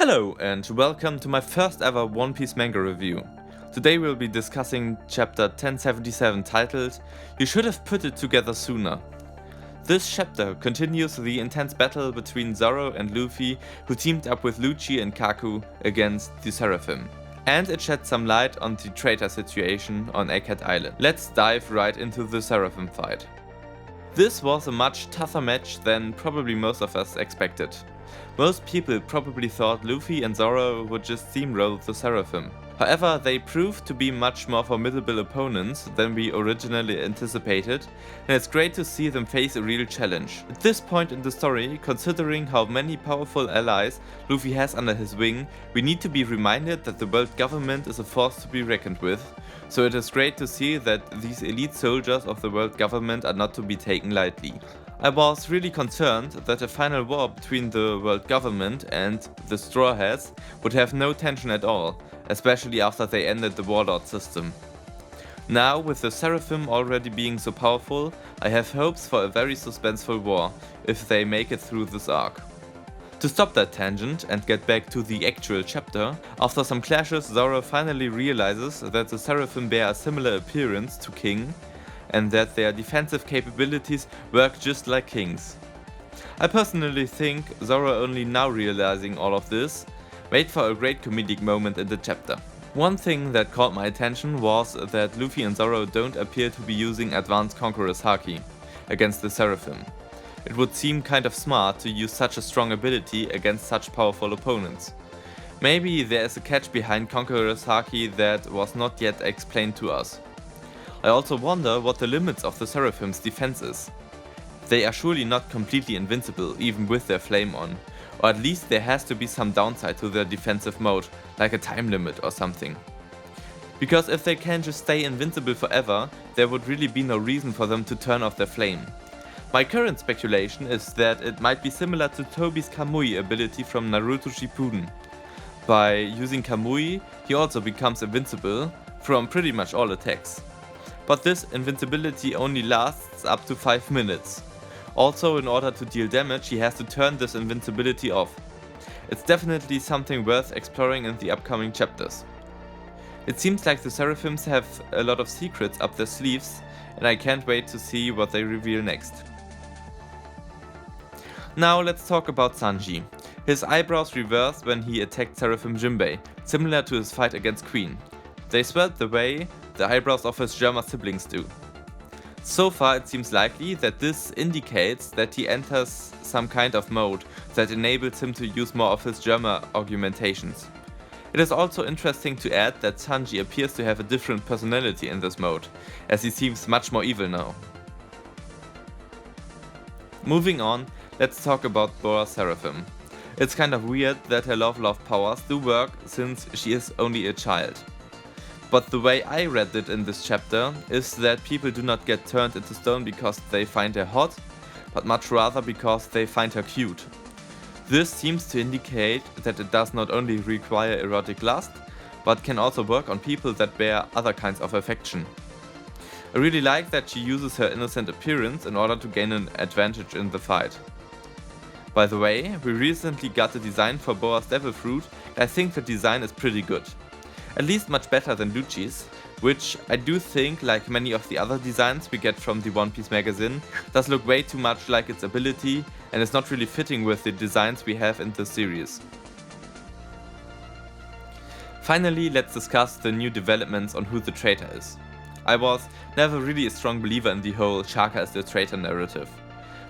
Hello and welcome to my first ever One Piece manga review. Today we'll be discussing chapter 1077 titled You Should Have Put It Together Sooner. This chapter continues the intense battle between Zoro and Luffy, who teamed up with Lucci and Kaku against the Seraphim. And it sheds some light on the traitor situation on Egghead Island. Let's dive right into the Seraphim fight. This was a much tougher match than probably most of us expected. Most people probably thought Luffy and Zoro would just steamroll the Seraphim. However, they proved to be much more formidable opponents than we originally anticipated, and it's great to see them face a real challenge. At this point in the story, considering how many powerful allies Luffy has under his wing, we need to be reminded that the world government is a force to be reckoned with, so it is great to see that these elite soldiers of the world government are not to be taken lightly. I was really concerned that a final war between the world government and the Straw Hats would have no tension at all, especially after they ended the warlord system. Now, with the Seraphim already being so powerful, I have hopes for a very suspenseful war, if they make it through this arc. To stop that tangent and get back to the actual chapter, after some clashes Zoro finally realizes that the Seraphim bear a similar appearance to King, and that their defensive capabilities work just like King's. I personally think Zoro only now realizing all of this made for a great comedic moment in the chapter. One thing that caught my attention was that Luffy and Zoro don't appear to be using advanced Conqueror's Haki against the Seraphim. It would seem kind of smart to use such a strong ability against such powerful opponents. Maybe there is a catch behind Conqueror's Haki that was not yet explained to us. I also wonder what the limits of the Seraphim's defense is. They are surely not completely invincible even with their flame on, or at least there has to be some downside to their defensive mode, like a time limit or something. Because if they can just stay invincible forever, there would really be no reason for them to turn off their flame. My current speculation is that it might be similar to Tobi's Kamui ability from Naruto Shippuden. By using Kamui, he also becomes invincible from pretty much all attacks. But this invincibility only lasts up to 5 minutes. Also, in order to deal damage, he has to turn this invincibility off. It's definitely something worth exploring in the upcoming chapters. It seems like the Seraphims have a lot of secrets up their sleeves, and I can't wait to see what they reveal next. Now let's talk about Sanji. His eyebrows reversed when he attacked Seraphim Jinbei, similar to his fight against Queen. They swelled the way the eyebrows of his Germa siblings do. So far it seems likely that this indicates that he enters some kind of mode that enables him to use more of his Germa augmentations. It is also interesting to add that Sanji appears to have a different personality in this mode, as he seems much more evil now. Moving on, let's talk about Bora Seraphim. It's kind of weird that her love powers do work since she is only a child. But the way I read it in this chapter is that people do not get turned into stone because they find her hot, but much rather because they find her cute. This seems to indicate that it does not only require erotic lust, but can also work on people that bear other kinds of affection. I really like that she uses her innocent appearance in order to gain an advantage in the fight. By the way, we recently got a design for Boa's Devil Fruit, and I think the design is pretty good. At least much better than Lucci's, which I do think, like many of the other designs we get from the One Piece magazine, does look way too much like its ability and is not really fitting with the designs we have in the series. Finally, let's discuss the new developments on who the traitor is. I was never really a strong believer in the whole Shaka is the traitor narrative,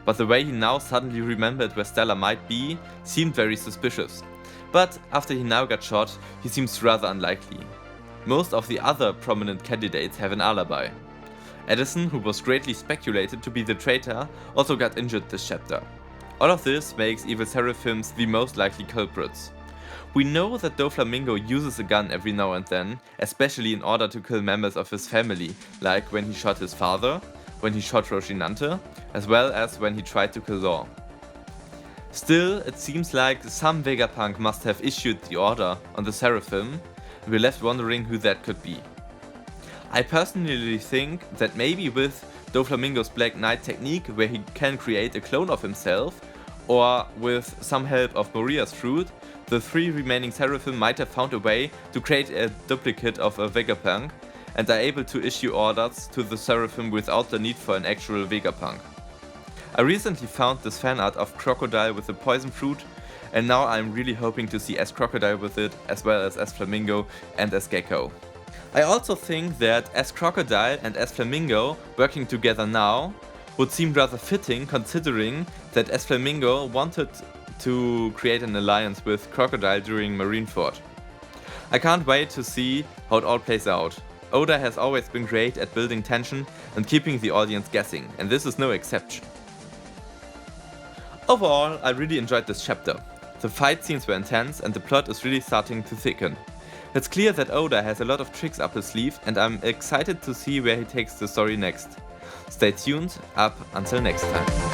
but the way he now suddenly remembered where Stella might be seemed very suspicious. But after he now got shot, he seems rather unlikely. Most of the other prominent candidates have an alibi. Edison, who was greatly speculated to be the traitor, also got injured this chapter. All of this makes evil Seraphims the most likely culprits. We know that Doflamingo uses a gun every now and then, especially in order to kill members of his family, like when he shot his father, when he shot Rocinante, as well as when he tried to kill Law. Still, it seems like some Vegapunk must have issued the order on the Seraphim, and we're left wondering who that could be. I personally think that maybe with Doflamingo's Black Knight technique, where he can create a clone of himself, or with some help of Maria's fruit, the 3 remaining Seraphim might have found a way to create a duplicate of a Vegapunk and are able to issue orders to the Seraphim without the need for an actual Vegapunk. I recently found this fan art of Crocodile with the poison fruit, and now I'm really hoping to see S-Crocodile with it, as well as S-Flamingo and S-Gecko. I also think that S-Crocodile and S-Flamingo working together now would seem rather fitting, considering that S-Flamingo wanted to create an alliance with Crocodile during Marineford. I can't wait to see how it all plays out. Oda has always been great at building tension and keeping the audience guessing, and this is no exception. Overall, I really enjoyed this chapter. The fight scenes were intense and the plot is really starting to thicken. It's clear that Oda has a lot of tricks up his sleeve, and I'm excited to see where he takes the story next. Stay tuned, up until next time.